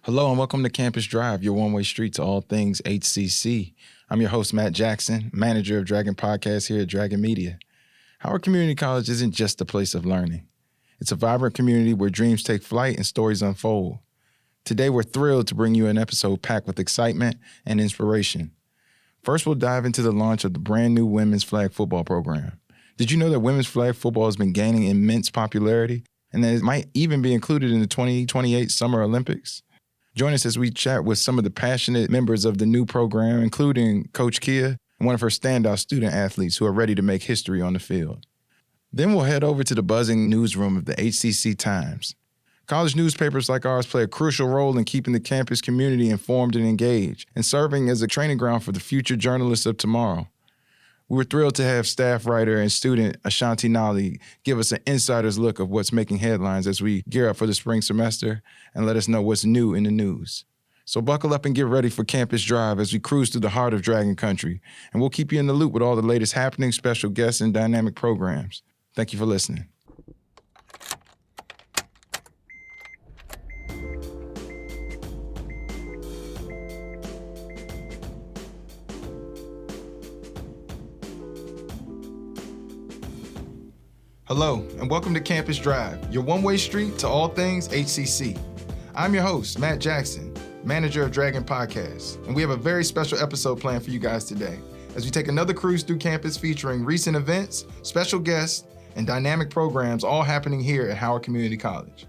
Hello and welcome to Campus Drive, your one-way street to all things HCC. I'm your host, Matt Jackson, manager of Dragon Podcast here at Dragon Media. Howard Community College isn't just a place of learning. It's a vibrant community where dreams take flight and stories unfold. Today, we're thrilled to bring you an episode packed with excitement and inspiration. First, we'll dive into the launch of the brand new women's flag football program. Did you know that women's flag football has been gaining immense popularity and that it might even be included in the 2028 Summer Olympics? Join us as we chat with some of the passionate members of the new program, including Coach Kia and one of her standout student athletes who are ready to make history on the field. Then we'll head over to the buzzing newsroom of the HCC Times. College newspapers like ours play a crucial role in keeping the campus community informed and engaged, and serving as a training ground for the future journalists of tomorrow. We were thrilled to have staff writer and student Ashanti Nollie give us an insider's look of what's making headlines as we gear up for the spring semester and let us know what's new in the news. So buckle up and get ready for Campus Drive as we cruise through the heart of Dragon Country, and we'll keep you in the loop with all the latest happenings, special guests, and dynamic programs. Thank you for listening. Hello, and welcome to Campus Drive, your one-way street to all things HCC. I'm your host, Matt Jackson, manager of Dragon Podcast, and we have a very special episode planned for you guys today as we take another cruise through campus featuring recent events, special guests, and dynamic programs all happening here at Howard Community College.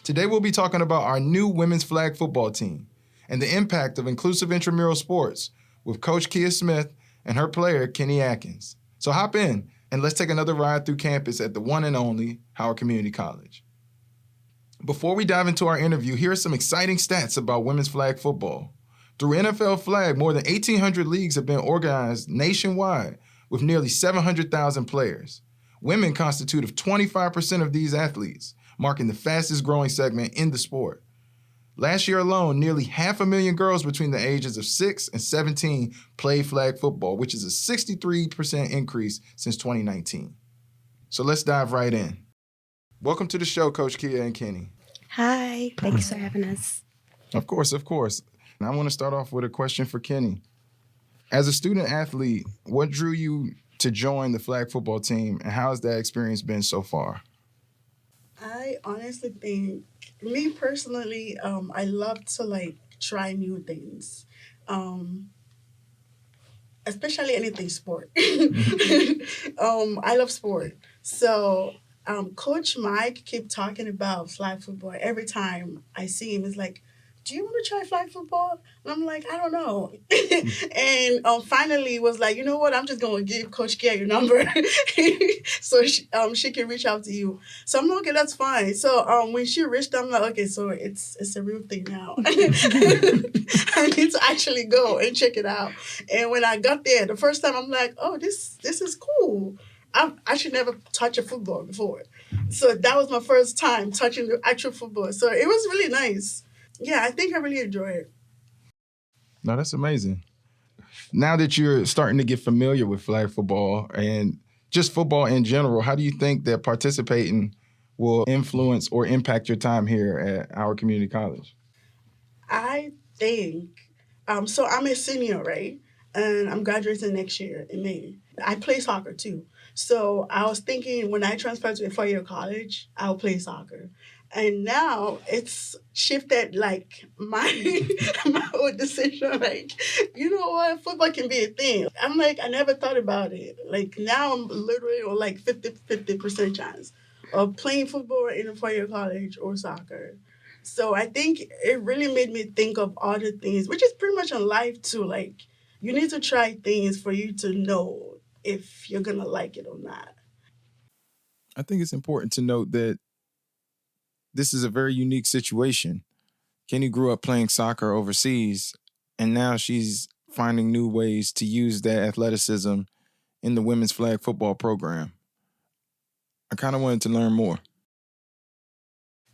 Today we'll be talking about our new women's flag football team and the impact of inclusive intramural sports with Coach Verkia Smith and her player, Kenny Akins. So hop in and let's take another ride through campus at the one and only Howard Community College. Before we dive into our interview, here are some exciting stats about women's flag football. Through NFL Flag, more than 1,800 leagues have been organized nationwide with nearly 700,000 players. Women constitute of 25% of these athletes, marking the fastest growing segment in the sport. Last year alone, nearly 500,000 girls between the ages of 6 and 17 played flag football, which is a 63% increase since 2019. So let's dive right in. Welcome to the show, Coach Kia and Kenny. Hi, thanks for having us. Of course. And I want to start off with a question for Kenny. As a student athlete, what drew you to join the flag football team, and how has that experience been so far? I honestly think, me personally, I love to try new things, especially anything sport. I love sport. So Coach Mike keep talking about flag football. Every time I see him, it's like, do you want to try flag football? And I'm like, I don't know. And finally was like, you know what? I'm just going to give Coach Kia your number so she can reach out to you. So I'm like, okay, that's fine. So when she reached out, I'm like, okay, so it's a real thing now. I need to actually go and check it out. And when I got there, the first time I'm like, oh, this is cool. I should never touch a football before. So that was my first time touching the actual football. So it was really nice. Yeah, I think I really enjoy it. No, that's amazing. Now that you're starting to get familiar with flag football and just football in general, how do you think that participating will influence or impact your time here at our community college? I think, so I'm a senior, right? And I'm graduating next year in May. I play soccer too. So I was thinking when I transfer to a four-year college, I'll play soccer. And now it's shifted my whole decision. You know what? Football can be a thing. I'm like, I never thought about it. Now I'm literally on 50% chance of playing football in a four-year college or soccer. So I think it really made me think of other things, which is pretty much in life too. You need to try things for you to know if you're going to like it or not. I think it's important to note that this is a very unique situation. Kenny grew up playing soccer overseas, and now she's finding new ways to use that athleticism in the women's flag football program. I kind of wanted to learn more.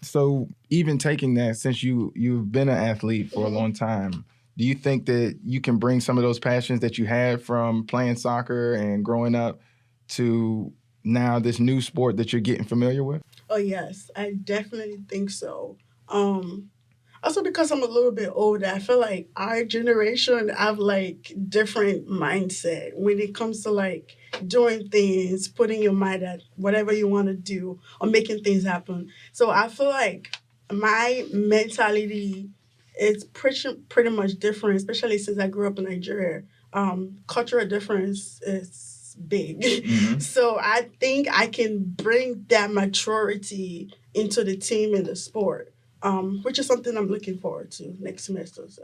So even taking that, since you've been an athlete for a long time, Do you think that you can bring some of those passions that you had from playing soccer and growing up to now this new sport that you're getting familiar with? Oh yes, I definitely think so. Also because I'm a little bit older, I feel like our generation have like different mindset when it comes to like doing things, putting your mind at whatever you want to do or making things happen. So I feel like my mentality is pretty much different, especially since I grew up in Nigeria. Cultural difference is big. So I think I can bring that maturity into the team and the sport, which is something I'm looking forward to next semester. So.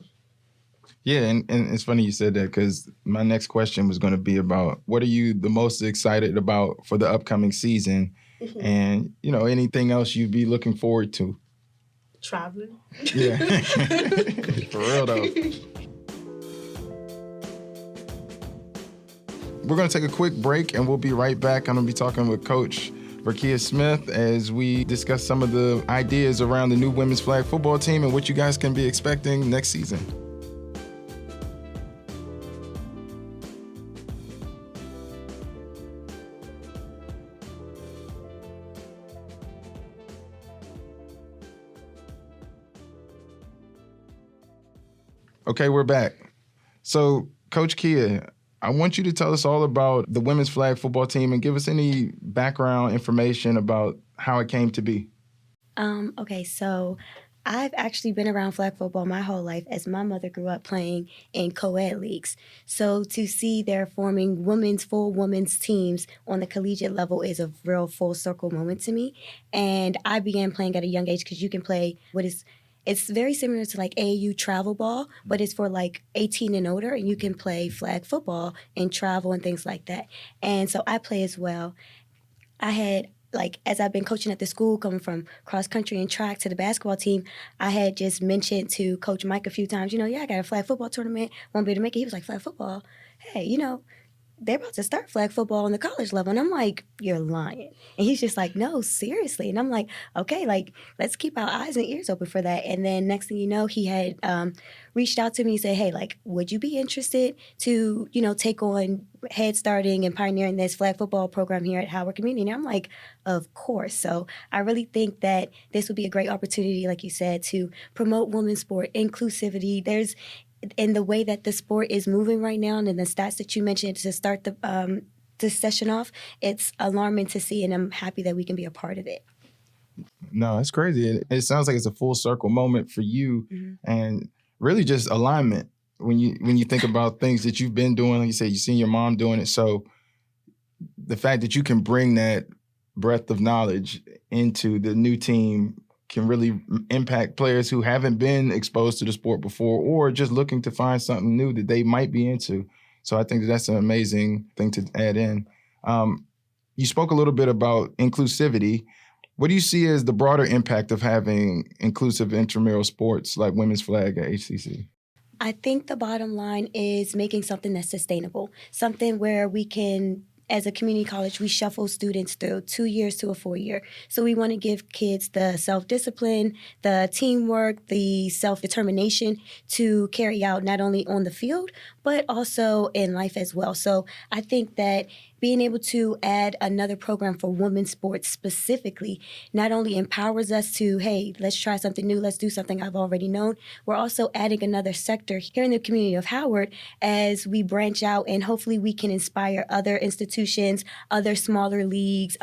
Yeah, and it's funny you said that because my next question was going to be about what are you the most excited about for the upcoming season, and anything else you'd be looking forward to. Traveling. Yeah, for real though. We're going to take a quick break and we'll be right back. I'm going to be talking with Coach Verkia Smith as we discuss some of the ideas around the new women's flag football team and what you guys can be expecting next season. Okay, we're back. So, Coach Kia, I want you to tell us all about the women's flag football team and give us any background information about how it came to be. Okay, so I've actually been around flag football my whole life as my mother grew up playing in co-ed leagues. So to see they're forming full women's teams on the collegiate level is a real full circle moment to me. And I began playing at a young age because you can play it's very similar to like AAU travel ball, but it's for like 18 and older, and you can play flag football and travel and things like that. And so I play as well. I had, like, as I've been coaching at the school, coming from cross country and track to the basketball team, I had just mentioned to Coach Mike a few times, I got a flag football tournament, won't be able to make it. He was like, flag football? Hey, they're about to start flag football on the college level. And I'm like, you're lying. And he's just like, no, seriously. And I'm like, okay, like, let's keep our eyes and ears open for that. And then next thing you know, he had reached out to me and said, hey, like, would you be interested to, take on head starting and pioneering this flag football program here at Howard Community? And I'm like, of course. So I really think that this would be a great opportunity, like you said, to promote women's sport, inclusivity. In the way that the sport is moving right now and in the stats that you mentioned to start this session off, it's alarming to see, and I'm happy that we can be a part of it. No, it's crazy. It sounds like it's a full circle moment for you, and really just alignment when you think about things that you've been doing. Like you said, you've seen your mom doing it. So the fact that you can bring that breadth of knowledge into the new team can really impact players who haven't been exposed to the sport before or just looking to find something new that they might be into. So I think that's an amazing thing to add in. You spoke a little bit about inclusivity. What do you see as the broader impact of having inclusive intramural sports like women's flag at HCC? I think the bottom line is making something that's sustainable, something where we can, as a community college, we shuffle students through 2 years to a 4-year. So we want to give kids the self-discipline, the teamwork, the self-determination to carry out not only on the field, but also in life as well. So I think that being able to add another program for women's sports specifically not only empowers us to, hey, let's try something new, let's do something I've already known. We're also adding another sector here in the community of Howard as we branch out, and hopefully we can inspire other institutions, other smaller leagues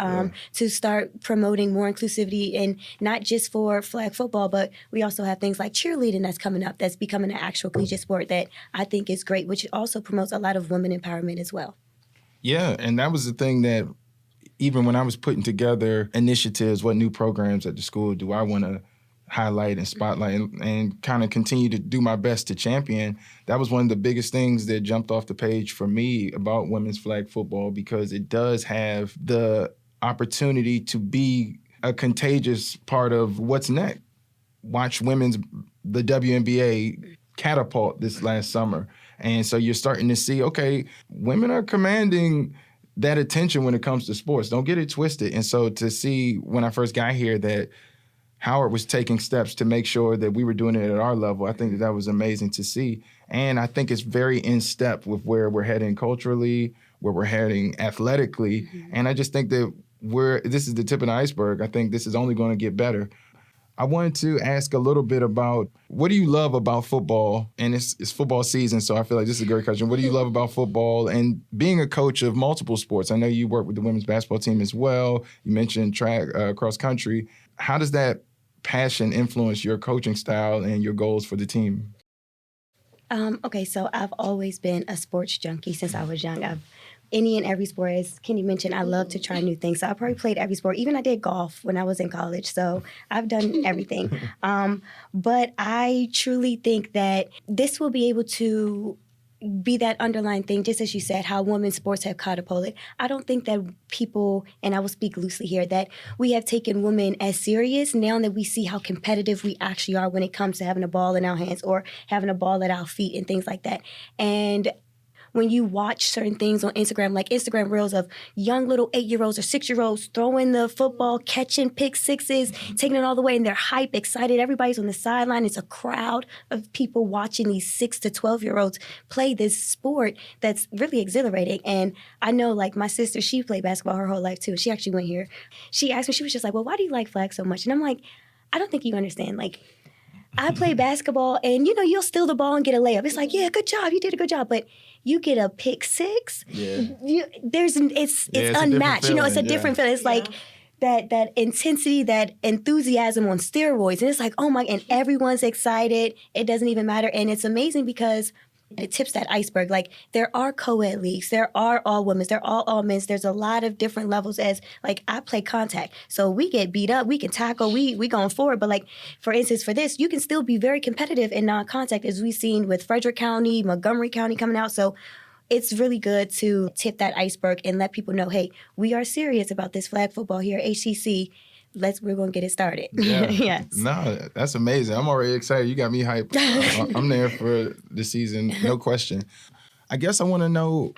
to start promoting more inclusivity, and not just for flag football, but we also have things like cheerleading that's coming up that's becoming an actual collegiate sport that I think is great, which also promotes a lot of women empowerment as well. Yeah, and that was the thing that even when I was putting together initiatives, what new programs at the school do I want to highlight and spotlight and kind of continue to do my best to champion, that was one of the biggest things that jumped off the page for me about women's flag football, because it does have the opportunity to be a contagious part of what's next. Watch the WNBA catapult this last summer. And so you're starting to see, okay, women are commanding that attention when it comes to sports. Don't get it twisted. And so to see when I first got here that Howard was taking steps to make sure that we were doing it at our level. I think that was amazing to see. And I think it's very in step with where we're heading culturally, where we're heading athletically. Mm-hmm. And I just think that this is the tip of the iceberg. I think this is only going to get better. I wanted to ask a little bit about, what do you love about football? And it's football season, so I feel like this is a great question. What do you love about football and being a coach of multiple sports? I know you work with the women's basketball team as well. You mentioned track, cross country. How does that passion influence your coaching style and your goals for the team? Okay, so I've always been a sports junkie since I was young. Any and every sport, as Kenny mentioned, I love to try new things. So I probably played every sport. Even I did golf when I was in college. So I've done everything. But I truly think that this will be able to be that underlying thing, just as you said, how women's sports have catapulted. I don't think that people, and I will speak loosely here, that we have taken women as serious now that we see how competitive we actually are when it comes to having a ball in our hands or having a ball at our feet and things like that. And when you watch certain things on Instagram, like Instagram reels of young little 8-year-olds or 6-year-olds throwing the football, catching pick sixes, taking it all the way, and they're hype, excited. Everybody's on the sideline. It's a crowd of people watching these 6 to 12-year-olds play this sport that's really exhilarating. And I know, like, my sister, she played basketball her whole life, too. She actually went here. She asked me, she was just like, well, why do you like flag so much? And I'm like, I don't think you understand. Like, I play basketball, and, you'll steal the ball and get a layup. It's like, yeah, good job. You did a good job. But you get a pick six, it's unmatched. It's a different feeling. It's like that intensity, that enthusiasm on steroids. And it's like, oh my, and everyone's excited. It doesn't even matter. And it's amazing because it tips that iceberg. Like, there are co-ed leagues, there are all women's, there are all men's. There's a lot of different levels. As, like, I play contact, so we get beat up, we can tackle, we going forward. But, like, for instance, for this, you can still be very competitive in non-contact, as we've seen with Frederick County, Montgomery County coming out. So it's really good to tip that iceberg and let people know, hey, we are serious about this flag football here at HCC. We're going to get it started. Yeah. Yes. No, that's amazing. I'm already excited. You got me hyped. I'm there for the season, no question. I guess I want to know,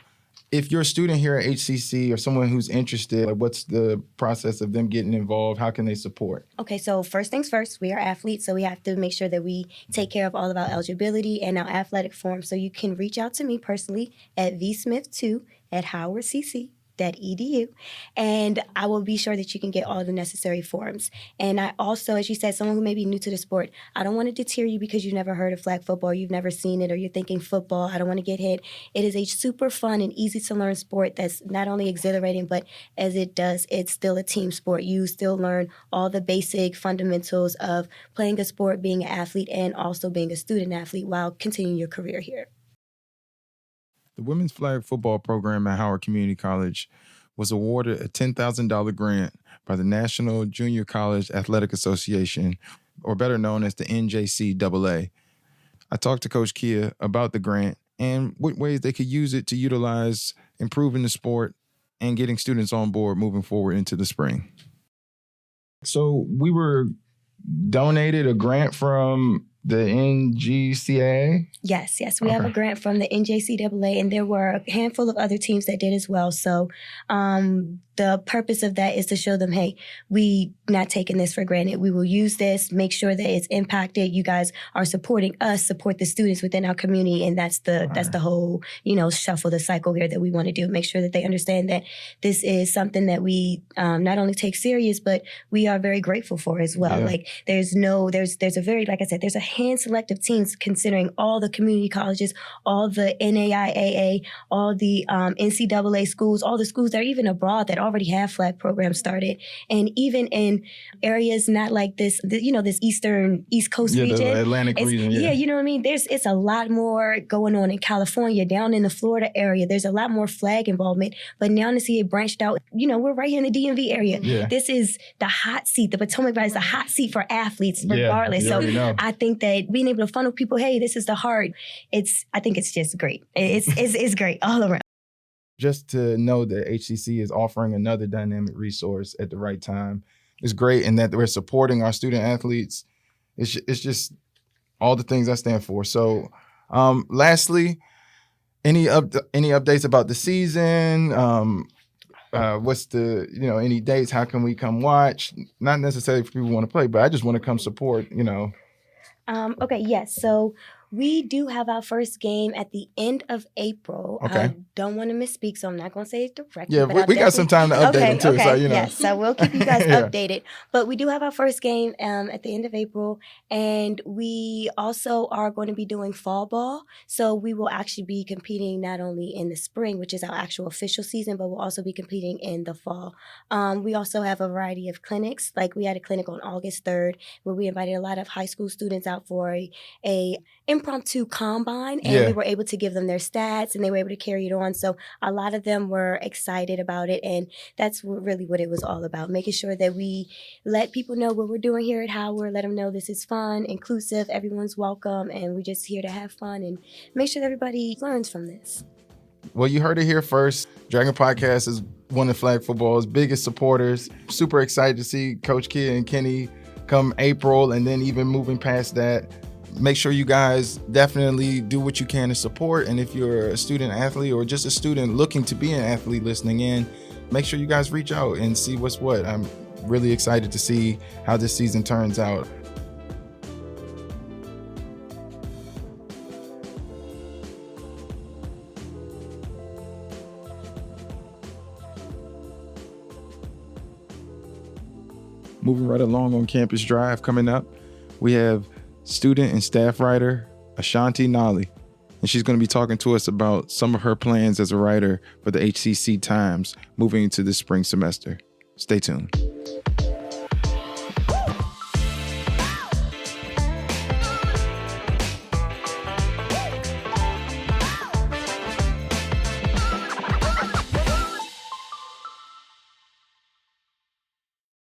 if you're a student here at HCC or someone who's interested, like, what's the process of them getting involved? How can they support? Okay, so first things first, we are athletes, so we have to make sure that we take care of all of our eligibility and our athletic forms. So you can reach out to me personally at vsmith2@howardcc.edu, and I will be sure that you can get all the necessary forms. And I also, as you said, someone who may be new to the sport, I don't want to deter you because you've never heard of flag football, you've never seen it, or you're thinking football, I don't want to get hit. It is a super fun and easy to learn sport that's not only exhilarating, but as it does, it's still a team sport. You still learn all the basic fundamentals of playing a sport, being an athlete, and also being a student athlete while continuing your career here. The women's flag football program at Howard Community College was awarded a $10,000 grant by the National Junior College Athletic Association, or better known as the NJCAA. I talked to Coach Kia about the grant and what ways they could use it to utilize improving the sport and getting students on board moving forward into the spring. So we were donated a grant from the NJCAA? Yes. We have a grant from the NJCAA, and there were a handful of other teams that did as well. So the purpose of that is to show them, hey, we not taking this for granted. We will use this, make sure that it's impacted. You guys are supporting us, support the students within our community, and that's the whole, shuffle the cycle here that we want to do. Make sure that they understand that this is something that we not only take serious, but we are very grateful for as well. Yeah. Like, there's a very, like I said, there's a hand select of teams considering all the community colleges, all the NAIAA, all the NCAA schools, all the schools that are even abroad that already have flag programs started. And even in areas not like this, this East Coast region. The Atlantic region. Yeah, you know what I mean? It's a lot more going on in California, down in the Florida area. There's a lot more flag involvement. But now to see it branched out, we're right here in the DMV area. Yeah. This is the hot seat. The Potomac Valley is the hot seat for athletes, regardless. Yeah, so I think that being able to funnel people, hey, this is the heart. I think it's just great. It's great all around. Just to know that HCC is offering another dynamic resource at the right time is great, and that we're supporting our student athletes. It's just all the things I stand for. So, lastly, any updates about the season? What's the, any dates? How can we come watch? Not necessarily for people who want to play, but I just want to come support, Okay, yes. So we do have our first game at the end of April. Okay. I don't want to misspeak, so I'm not going to say it directly. Yeah, but we got some time to update them too. Okay, So, yes. So we'll keep you guys Yeah. updated. But we do have our first game at the end of April. And we also are going to be doing fall ball. So we will actually be competing not only in the spring, which is our actual official season, but we'll also be competing in the fall. We also have a variety of clinics. Like we had a clinic on August 3rd where we invited a lot of high school students out for a impromptu combine, and we were able to give them their stats and they were able to carry it on. So a lot of them were excited about it, and that's really what it was all about, making sure that we let people know what we're doing here at Howard, let them know this is fun, inclusive, everyone's welcome, and we're just here to have fun and make sure that everybody learns from this. Well, you heard it here first. Dragon Podcast is one of flag football's biggest supporters. Super excited to see Coach Kia and Kenny come April, and then even moving past that. Make sure you guys definitely do what you can to support. And if you're a student athlete or just a student looking to be an athlete listening in, make sure you guys reach out and see what's what. I'm really excited to see how this season turns out. Moving right along on Campus Drive coming up, we have student and staff writer Ashanti Nollie, and she's going to be talking to us about some of her plans as a writer for the HCC Times moving into this spring semester. Stay tuned.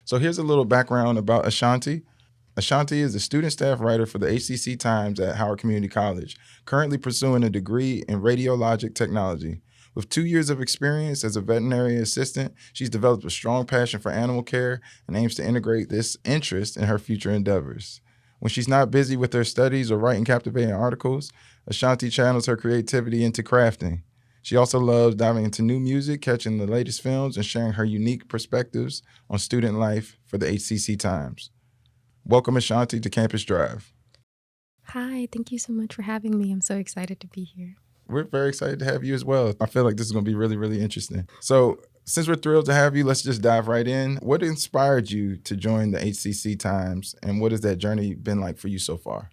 So here's a little background about Ashanti. Ashanti is a student staff writer for the HCC Times at Howard Community College, currently pursuing a degree in Radiologic Technology. With 2 years of experience as a veterinary assistant, she's developed a strong passion for animal care and aims to integrate this interest in her future endeavors. When she's not busy with her studies or writing captivating articles, Ashanti channels her creativity into crafting. She also loves diving into new music, catching the latest films, and sharing her unique perspectives on student life for the HCC Times. Welcome, Ashanti, to Campus Drive. Hi, thank you so much for having me. I'm so excited to be here. We're very excited to have you as well. I feel like this is going to be really, really interesting. So since we're thrilled to have you, let's just dive right in. What inspired you to join the HCC Times, and what has that journey been like for you so far?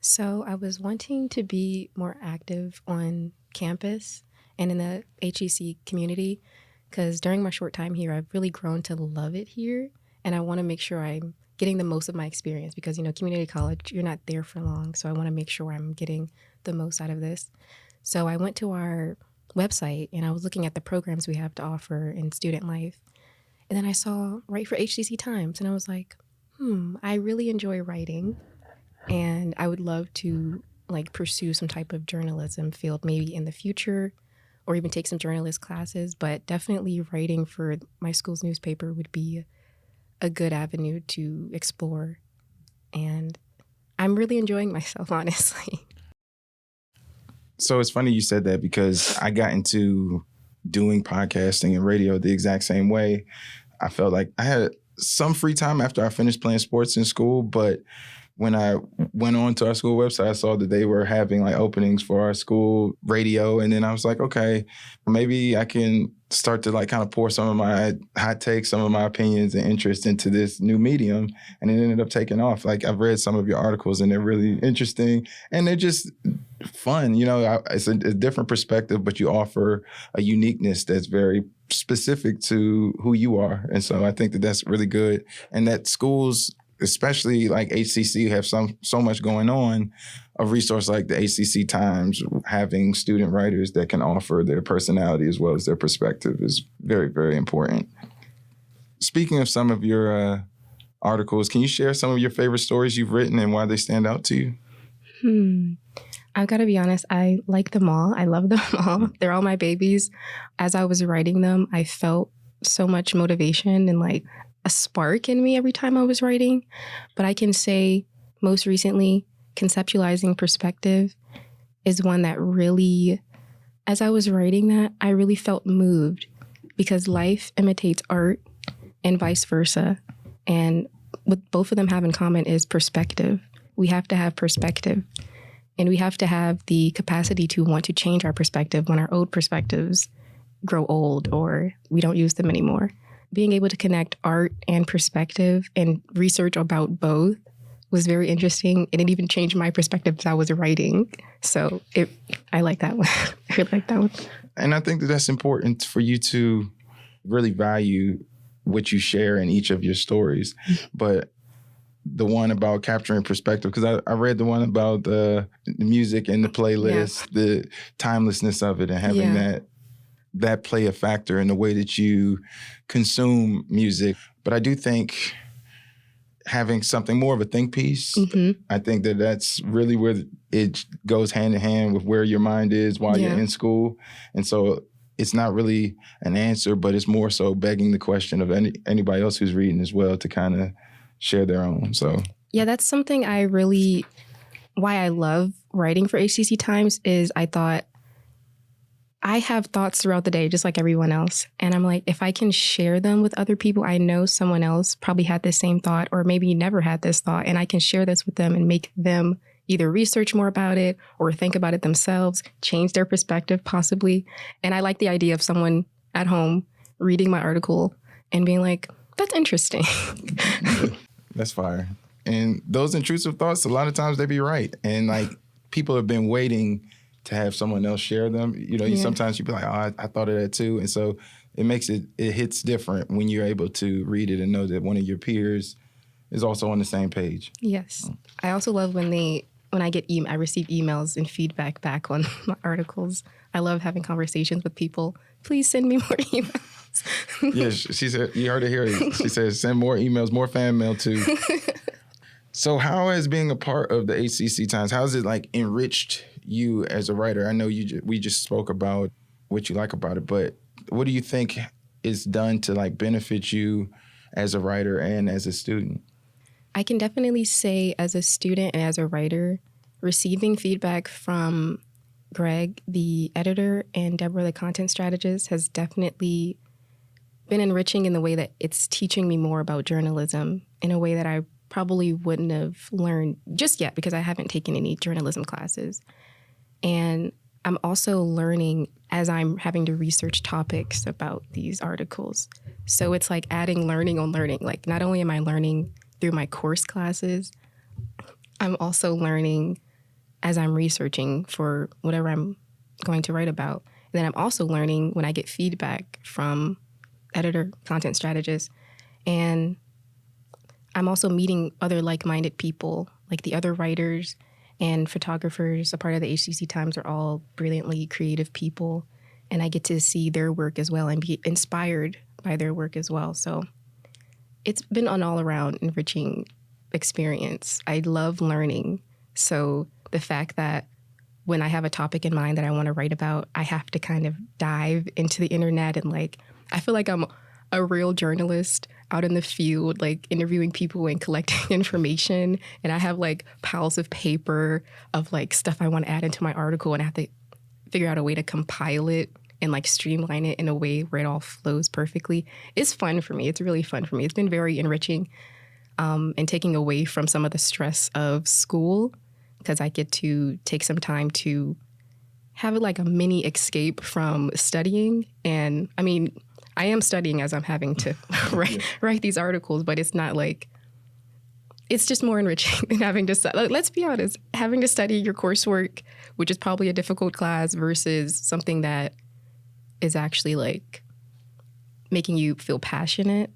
So I was wanting to be more active on campus and in the HCC community because during my short time here, I've really grown to love it here, and I want to make sure I'm getting the most of my experience because, community college, you're not there for long. So I want to make sure I'm getting the most out of this. So I went to our website and I was looking at the programs we have to offer in student life. And then I saw Write for HCC Times and I was like, I really enjoy writing and I would love to pursue some type of journalism field maybe in the future or even take some journalist classes. But definitely writing for my school's newspaper would be a good avenue to explore. And I'm really enjoying myself, honestly. So it's funny you said that because I got into doing podcasting and radio the exact same way. I felt like I had some free time after I finished playing sports in school, but when I went on to our school website, I saw that they were having openings for our school radio. And then I was like, okay, maybe I can start to kind of pour some of my hot takes, some of my opinions and interest into this new medium. And it ended up taking off. I've read some of your articles and they're really interesting and they're just fun. It's a different perspective, but you offer a uniqueness that's very specific to who you are. And so I think that that's really good. And that schools, especially like HCC, have so much going on. A resource like the HCC Times, having student writers that can offer their personality as well as their perspective is very, very important. Speaking of some of your articles, can you share some of your favorite stories you've written and why they stand out to you? I've got to be honest, I like them all. I love them all. They're all my babies. As I was writing them, I felt so much motivation and a spark in me every time I was writing. But I can say most recently, Conceptualizing Perspective is one that really, as I was writing that, I really felt moved. because life imitates art and vice versa. And what both of them have in common is perspective. We have to have perspective, and we have to have the capacity to want to change our perspective when our old perspectives grow old or we don't use them anymore. Being able to connect art and perspective and research about both was very interesting, and it even changed my perspective as I was writing. So I like that one. I really like that one. And I think that that's important for you to really value what you share in each of your stories. But the one about capturing perspective, because I read the one about the music and the playlist, the timelessness of it, and having that play a factor in the way that you consume music. But I do think having something more of a think piece, I think that that's really where it goes hand in hand with where your mind is while you're in school. And so it's not really an answer, but it's more so begging the question of anybody else who's reading as well to kind of share their own. So yeah, that's something why I love writing for HCC Times is I thought I have thoughts throughout the day, just like everyone else. And I'm like, if I can share them with other people, I know someone else probably had this same thought or maybe never had this thought. And I can share this with them and make them either research more about it or think about it themselves, change their perspective possibly. And I like the idea of someone at home reading my article and being like, that's interesting. That's fire. And those intrusive thoughts, a lot of times they be right. And like people have been waiting to have someone else share them. You know, sometimes you be like, oh, I thought of that too. And so it hits different when you're able to read it and know that one of your peers is also on the same page. Yes. I also love when I receive emails and feedback back on my articles. I love having conversations with people. Please send me more emails. Yeah, she said, you heard it here. She says, send more emails, more fan mail too. So how has being a part of the HCC Times, how has it like enriched you as a writer? I know we just spoke about what you like about it, but what do you think is done to like benefit you as a writer and as a student? I can definitely say as a student and as a writer, receiving feedback from Greg, the editor, and Deborah, the content strategist, has definitely been enriching in the way that it's teaching me more about journalism in a way that I probably wouldn't have learned just yet because I haven't taken any journalism classes. And I'm also learning as I'm having to research topics about these articles. So it's like adding learning on learning. Like not only am I learning through my course classes, I'm also learning as I'm researching for whatever I'm going to write about. And then I'm also learning when I get feedback from editor, content strategist, and I'm also meeting other like-minded people, like the other writers and photographers, a part of the HCC Times, are all brilliantly creative people. And I get to see their work as well and be inspired by their work as well. So it's been an all-around enriching experience. I love learning. So the fact that when I have a topic in mind that I want to write about, I have to kind of dive into the internet and like, I feel like I'm a real journalist out in the field, like interviewing people and collecting information. And I have like piles of paper of like stuff I want to add into my article, and I have to figure out a way to compile it and like streamline it in a way where it all flows perfectly. It's fun for me. It's really fun for me. It's been very enriching and taking away from some of the stress of school, because I get to take some time to have like a mini escape from studying. And I mean, I am studying as I'm having to write these articles, but it's not like, it's just more enriching than having to study. Let's be honest, having to study your coursework, which is probably a difficult class, versus something that is actually like making you feel passionate.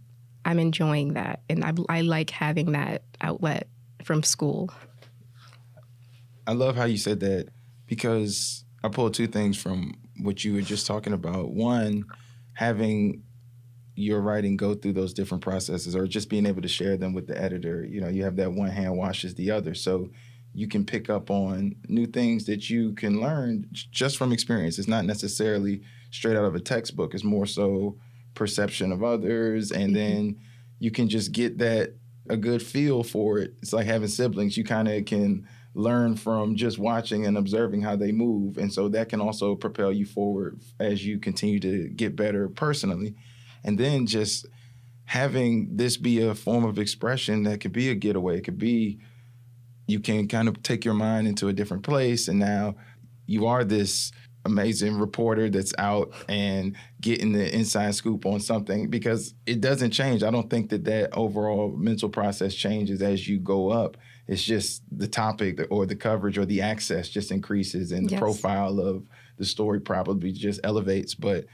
I'm enjoying that. And I like having that outlet from school. I love how you said that, because I pulled two things from what you were just talking about. One, having your writing go through those different processes, or just being able to share them with the editor. You know, you have that one hand washes the other. So you can pick up on new things that you can learn just from experience. It's not necessarily straight out of a textbook. It's more so perception of others. And then you can just get a good feel for it. It's like having siblings. You kind of can learn from just watching and observing how they move. And so that can also propel you forward as you continue to get better personally. And then just having this be a form of expression that could be a getaway. It could be, you can kind of take your mind into a different place, and now you are this amazing reporter that's out and getting the inside scoop on something, because it doesn't change. I don't think that overall mental process changes as you go up. It's just the topic or the coverage or the access just increases, and the profile of the story probably just elevates. But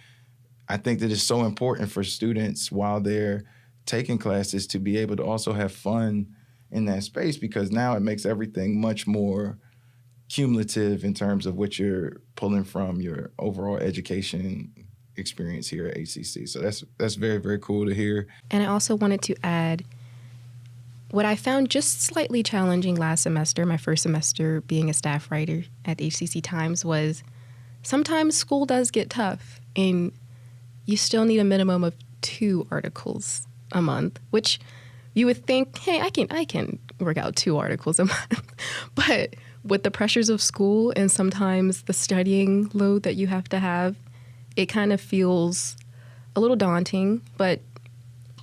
I think that it's so important for students while they're taking classes to be able to also have fun in that space, because now it makes everything much more cumulative in terms of what you're pulling from your overall education experience here at HCC. So that's very, very cool to hear. And I also wanted to add, what I found just slightly challenging last semester, my first semester being a staff writer at HCC Times, was sometimes school does get tough, and you still need a minimum of 2 articles a month, which you would think, hey, I can work out 2 articles a month. But with the pressures of school and sometimes the studying load that you have to have, it kind of feels a little daunting. But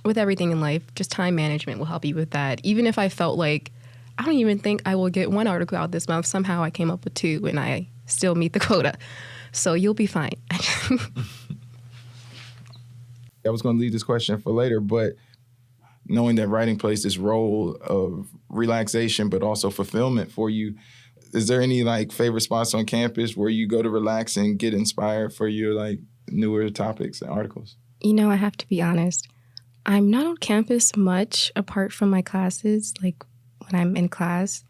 with everything in life, just time management will help you with that. Even if I felt like, I don't even think I will get 1 article out this month, somehow I came up with 2 and I still meet the quota. So you'll be fine. I was going to leave this question for later, but knowing that writing plays this role of relaxation but also fulfillment for you, is there any favorite spots on campus where you go to relax and get inspired for your newer topics and articles? I have to be honest. I'm not on campus much apart from my classes, when I'm in class.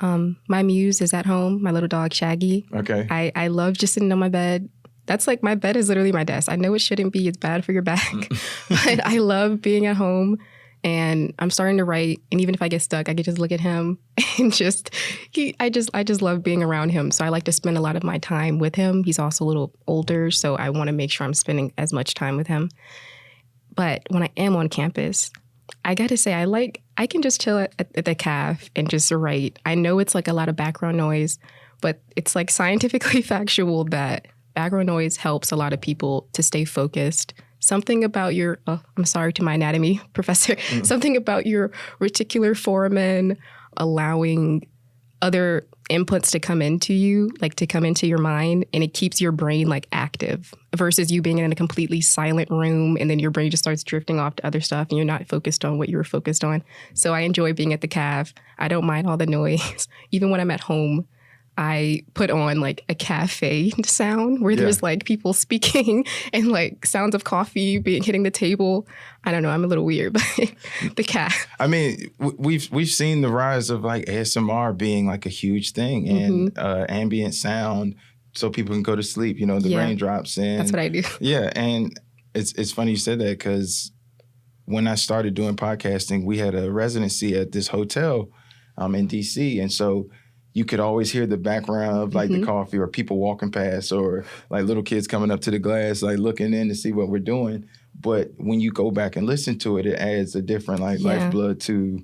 My muse is at home, my little dog Shaggy. Okay. I love just sitting on my bed. That's my bed is literally my desk. I know it shouldn't be, it's bad for your back, but I love being at home, and I'm starting to write. And even if I get stuck, I can just look at him and I just love being around him. So I like to spend a lot of my time with him. He's also a little older, so I want to make sure I'm spending as much time with him. But when I am on campus, I got to say, I can just chill at the caf and just write. I know it's a lot of background noise, but it's scientifically factual that background noise helps a lot of people to stay focused. Something about I'm sorry to my anatomy professor, something about your reticular foramen allowing other inputs to come into you, to come into your mind, and it keeps your brain active versus you being in a completely silent room and then your brain just starts drifting off to other stuff and you're not focused on what you were focused on. So I enjoy being at the caf. I don't mind all the noise. Even when I'm at home, I put on a cafe sound where there's people speaking and sounds of coffee hitting the table. I don't know. I'm a little weird, but the caf. I mean, we've seen the rise of ASMR being a huge thing, and ambient sound so people can go to sleep. The raindrops. And that's what I do. Yeah, and it's funny you said that, because when I started doing podcasting, we had a residency at this hotel in DC, and so you could always hear the background of the coffee or people walking past, or little kids coming up to the glass, looking in to see what we're doing. But when you go back and listen to it, it adds a different lifeblood to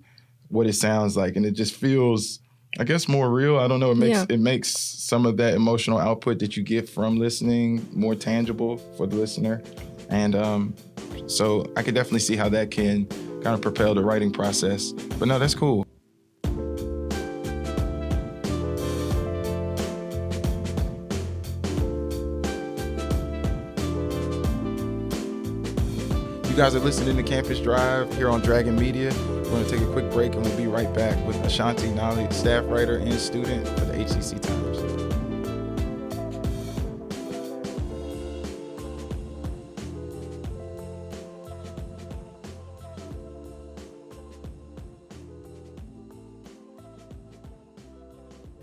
what it sounds like. And it just feels, I guess, more real. I don't know. It makes some of that emotional output that you get from listening more tangible for the listener. And so I could definitely see how that can kind of propel the writing process. But no, that's cool. You guys are listening to Campus Drive here on Dragon Media. We're going to take a quick break and we'll be right back with Ashanti Nollie, staff writer and student for the HCC Times.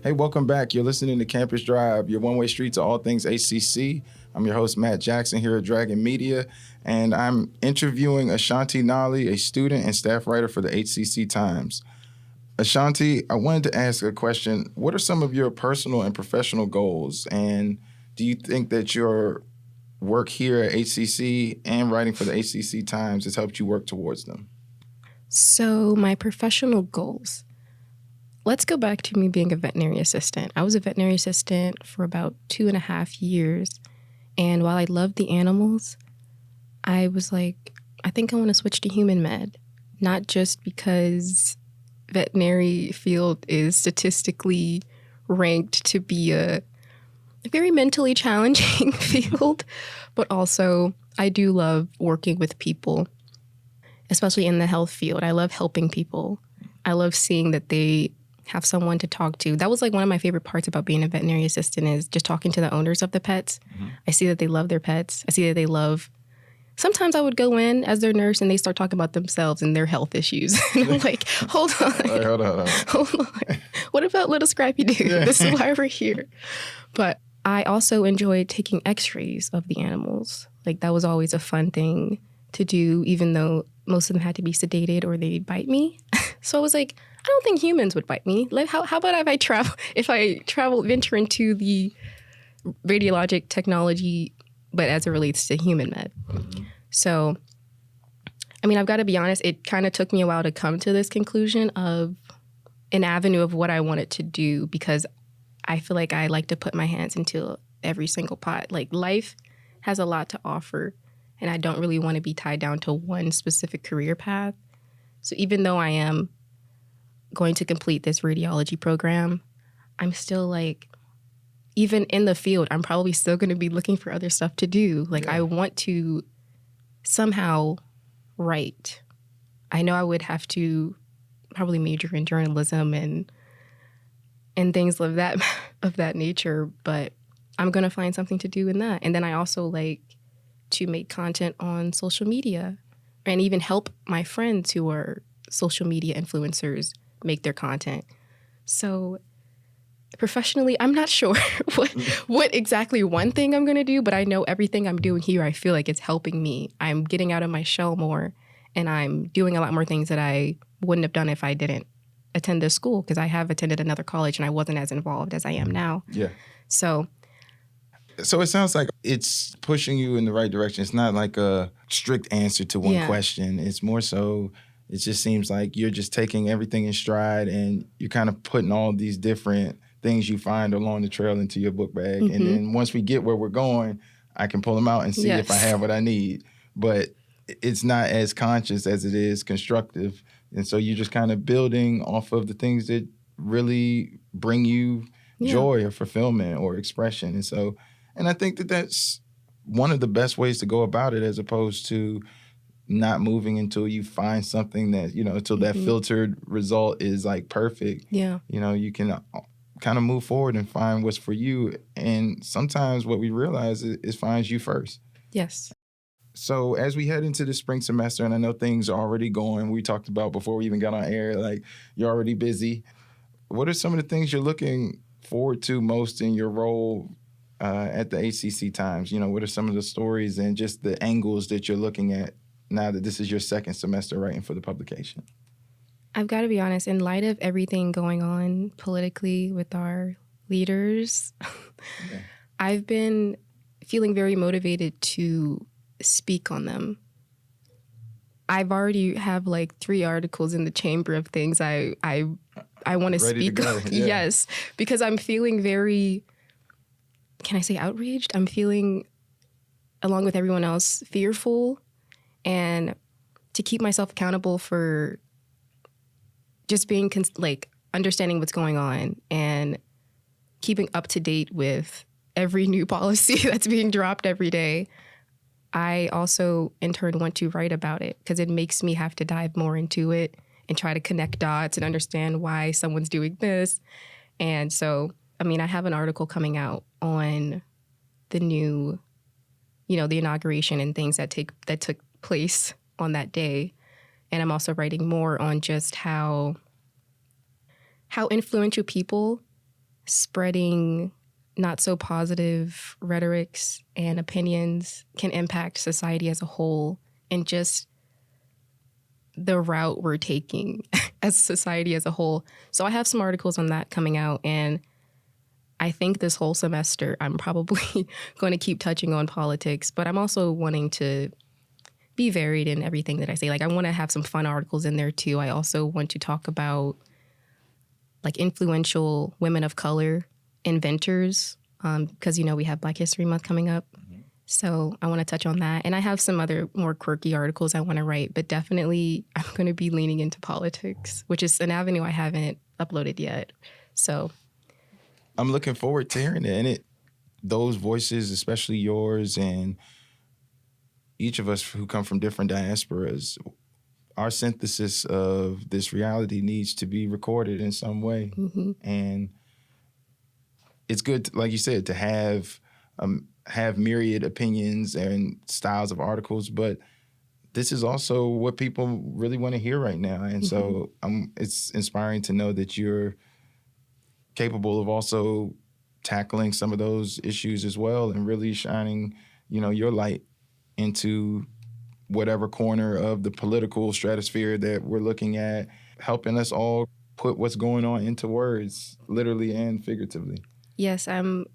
Hey, welcome back. You're listening to Campus Drive, your one-way street to all things HCC. I'm your host, Matt Jackson, here at Dragon Media, and I'm interviewing Ashanti Nollie, a student and staff writer for the HCC Times. Ashanti, I wanted to ask a question. What are some of your personal and professional goals, and do you think that your work here at HCC and writing for the HCC Times has helped you work towards them? So my professional goals. let's go back to me being a veterinary assistant. I was a veterinary assistant for about 2.5 years. And while I loved the animals, I was like, I think I want to switch to human med. Not just because veterinary field is statistically ranked to be a very mentally challenging field, but also I do love working with people, especially in the health field. I love helping people. I love seeing that they have someone to talk to. That was like one of my favorite parts about being a veterinary assistant is just talking to the owners of the pets. Mm-hmm. I see that they love their pets. I see that they love... Sometimes I would go in as their nurse and they start talking about themselves and their health issues. And I'm like, hold on. Right, hold on. Hold on. What about little Scrappy Doo? Yeah. This is why we're here. But I also enjoyed taking x-rays of the animals. Like that was always a fun thing to do, even though most of them had to be sedated or they'd bite me. So I was like, I don't think humans would bite me. Like, how about if I venture into the radiologic technology, but as it relates to human med. Mm-hmm. So, I mean, I've got to be honest, it kind of took me a while to come to this conclusion of an avenue of what I wanted to do, because I feel like I like to put my hands into every single pot. Like life has a lot to offer, and I don't really want to be tied down to one specific career path. So even though I am going to complete this radiology program, I'm still like, even in the field, I'm probably still going to be looking for other stuff to do. Like, I want to somehow write. I know I would have to probably major in journalism and things of that nature, but I'm going to find something to do in that. And then I also like to make content on social media and even help my friends who are social media influencers make their content. So professionally, I'm not sure what exactly one thing I'm going to do, but I know everything I'm doing here, I feel like it's helping me. I'm getting out of my shell more, and I'm doing a lot more things that I wouldn't have done if I didn't attend this school, because I have attended another college and I wasn't as involved as I am now. Yeah. So it sounds like it's pushing you in the right direction. It's not like a strict answer to one question. It's more so, it just seems like you're just taking everything in stride and you're kind of putting all these different things you find along the trail into your book bag. Mm-hmm. And then once we get where we're going, I can pull them out and see if I have what I need. But it's not as conscious as it is constructive. And so you're just kind of building off of the things that really bring you joy or fulfillment or expression. And I think that that's one of the best ways to go about it, as opposed to not moving until you find something that, until that filtered result is like perfect. Yeah. You can kind of move forward and find what's for you. And sometimes what we realize is finds you first. Yes. So as we head into the spring semester, and I know things are already going, we talked about before we even got on air, like you're already busy. What are some of the things you're looking forward to most in your role at the HCC Times? What are some of the stories and just the angles that you're looking at now that this is your second semester writing for the publication? I've got to be honest, in light of everything going on politically with our leaders, I've been feeling very motivated to speak on them. I've already have like 3 articles in the chamber of things I want to speak on. Yeah. Yes, because I'm feeling very, can I say outraged? I'm feeling, along with everyone else, fearful, and to keep myself accountable for just being understanding what's going on and keeping up to date with every new policy that's being dropped every day. I also, in turn, want to write about it because it makes me have to dive more into it and try to connect dots and understand why someone's doing this. And so, I mean, I have an article coming out on the new, the inauguration and things that took place on that day. And I'm also writing more on just how influential people spreading not so positive rhetorics and opinions can impact society as a whole, and just the route we're taking as society as a whole. So I have some articles on that coming out, and I think this whole semester I'm probably going to keep touching on politics, but I'm also wanting to be varied in everything that I say. Like, I want to have some fun articles in there too. I also want to talk about like influential women of color inventors, because, we have Black History Month coming up. So I want to touch on that. And I have some other more quirky articles I want to write, but definitely I'm going to be leaning into politics, which is an avenue I haven't uploaded yet. So I'm looking forward to hearing it. And those voices, especially yours and each of us who come from different diasporas, our synthesis of this reality needs to be recorded in some way. Mm-hmm. And it's good, like you said, to have myriad opinions and styles of articles, but this is also what people really want to hear right now. And so it's inspiring to know that you're capable of also tackling some of those issues as well and really shining, your light into whatever corner of the political stratosphere that we're looking at, helping us all put what's going on into words, literally and figuratively. Yes, I'm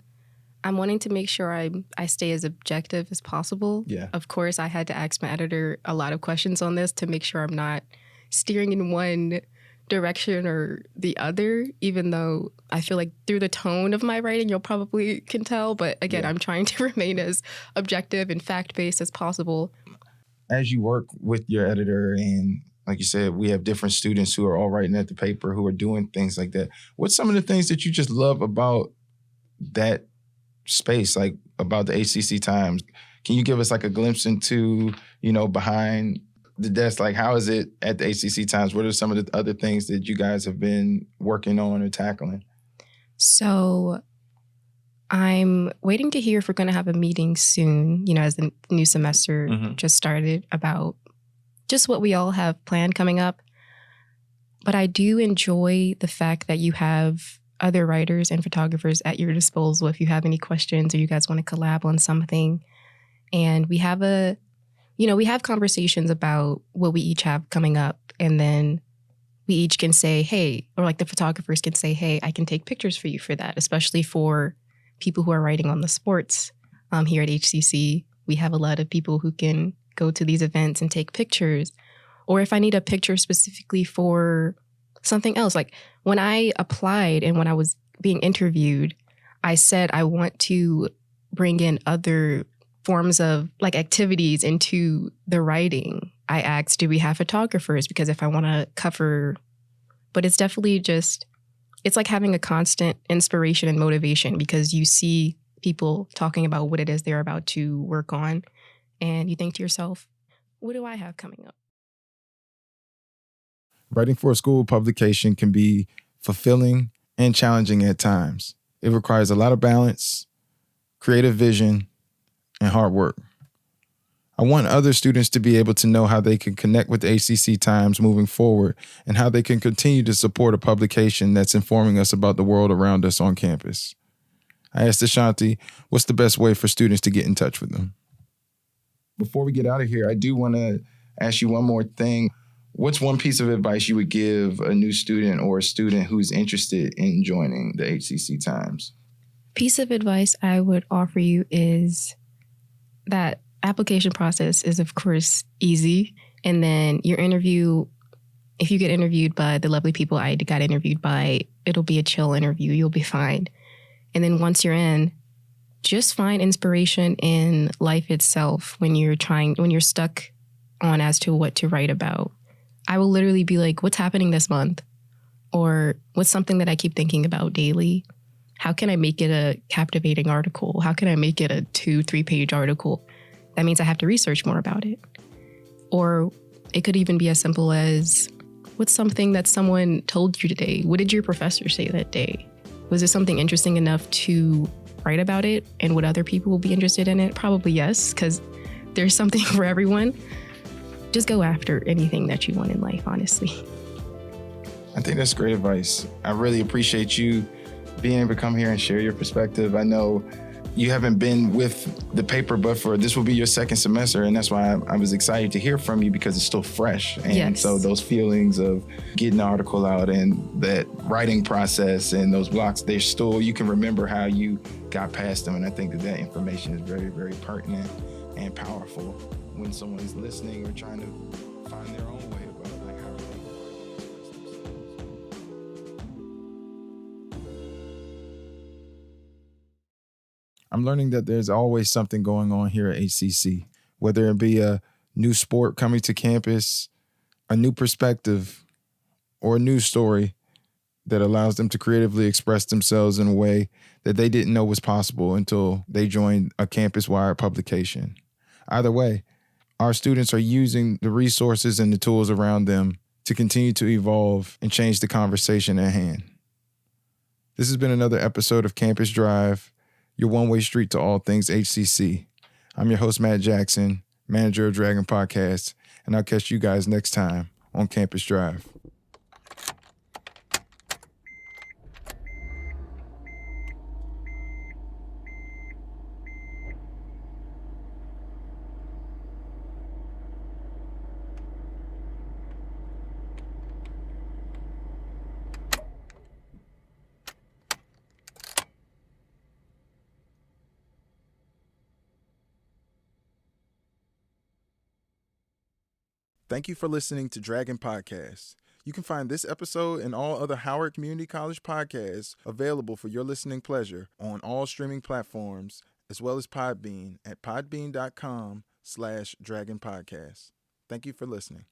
wanting to make sure I stay as objective as possible. Yeah. Of course, I had to ask my editor a lot of questions on this to make sure I'm not steering in one direction or the other, even though I feel like through the tone of my writing, you'll probably can tell. But again, I'm trying to remain as objective and fact-based as possible. As you work with your editor and like you said, we have different students who are all writing at the paper, who are doing things like that. What's some of the things that you just love about that space, like about the HCC Times? Can you give us like a glimpse into, behind the desk? Like, how is it at the HCC Times? What are some of the other things that you guys have been working on or tackling? So I'm waiting to hear if we're going to have a meeting soon, as the new semester just started, about just what we all have planned coming up. But I do enjoy the fact that you have other writers and photographers at your disposal if you have any questions or you guys want to collab on something. And we have we have conversations about what we each have coming up. And then we each can say, hey, or like the photographers can say, hey, I can take pictures for you for that, especially for people who are writing on the sports. Here at HCC, we have a lot of people who can go to these events and take pictures. Or if I need a picture specifically for something else, like when I applied and when I was being interviewed, I said I want to bring in other forms of like activities into the writing. I asked, do we have photographers? Because if I want to cover, but it's definitely it's like having a constant inspiration and motivation because you see people talking about what it is they're about to work on. And you think to yourself, what do I have coming up? Writing for a school publication can be fulfilling and challenging at times. It requires a lot of balance, creative vision, and hard work. I want other students to be able to know how they can connect with the HCC Times moving forward and how they can continue to support a publication that's informing us about the world around us on campus. I asked Ashanti, what's the best way for students to get in touch with them? Before we get out of here, I do want to ask you one more thing. What's one piece of advice you would give a new student or a student who's interested in joining the HCC Times? Piece of advice I would offer you is that application process is, of course, easy. And then your interview, if you get interviewed by the lovely people I got interviewed by, it'll be a chill interview. You'll be fine. And then once you're in, just find inspiration in life itself when you're stuck on as to what to write about. I will literally be like, what's happening this month? Or what's something that I keep thinking about daily? How can I make it a captivating article? How can I make it a 2-3 page article? That means I have to research more about it. Or it could even be as simple as, what's something that someone told you today? What did your professor say that day? Was it something interesting enough to write about it? And would other people be interested in it? Probably yes, because there's something for everyone. Just go after anything that you want in life, honestly. I think that's great advice. I really appreciate you being able to come here and share your perspective. I know you haven't been with the paper, but this will be your second semester. And that's why I was excited to hear from you because it's still fresh. And so those feelings of getting the article out and that writing process and those blocks, you can remember how you got past them. And I think that information is very, very pertinent and powerful when someone's listening or trying to find their own way about like how to I'm learning that there's always something going on here at HCC, whether it be a new sport coming to campus, a new perspective, or a news story that allows them to creatively express themselves in a way that they didn't know was possible until they joined a campus-wide publication. Either way, our students are using the resources and the tools around them to continue to evolve and change the conversation at hand. This has been another episode of Campus Drive, your one-way street to all things HCC. I'm your host, Matt Jackson, manager of Dragon Podcast, and I'll catch you guys next time on Campus Drive. Thank you for listening to Dragon Podcast. You can find this episode and all other Howard Community College podcasts available for your listening pleasure on all streaming platforms, as well as Podbean at podbean.com/Dragon Podcast. Thank you for listening.